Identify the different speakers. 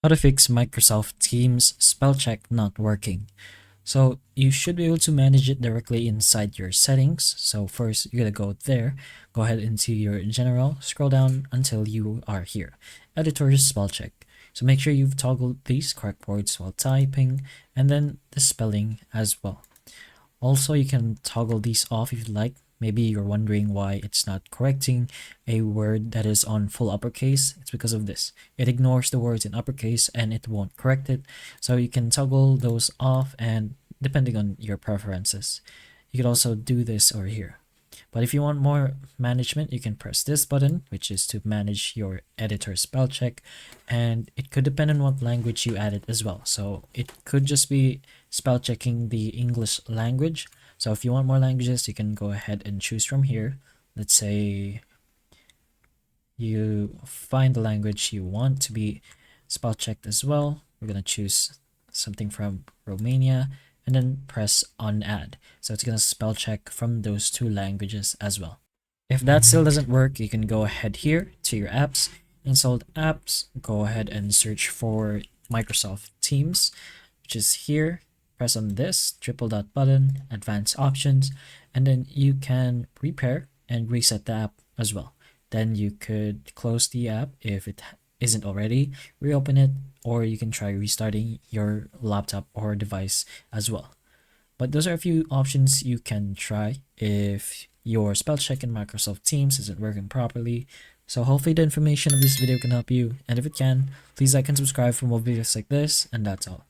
Speaker 1: How to fix Microsoft Teams spell check not working. So you should be able to manage it directly inside your settings. So first you're gonna go there, go ahead into your general, scroll down until you are here. Editor's spell check. So make sure you've toggled these correct words while typing and then the spelling as well. Also, you can toggle these off if you'd like. Maybe you're wondering why it's not correcting a word that is on full uppercase. It's because of this. It ignores the words in uppercase and it won't correct it. So you can toggle those off and depending on your preferences. You could also do this over here. But if you want more management, you can press this button, which is to manage your editor spell check. And it could depend on what language you added as well. So it could just be spell checking the English language. So if you want more languages, you can go ahead and choose from here. Let's say you find the language you want to be spell checked as well. We're going to choose something from Romania and then press on add. So it's going to spell check from those two languages as well. If that still doesn't work, you can go ahead here to your apps, installed apps, go ahead and search for Microsoft Teams, which is here. Press on this triple dot button, advanced options, and then you can repair and reset the app as well. Then you could close the app if it isn't already, reopen it, or you can try restarting your laptop or device as well. But those are a few options you can try if your spell check in Microsoft Teams isn't working properly. So hopefully the information of this video can help you, and if it can, please like and subscribe for more videos like this, and that's all.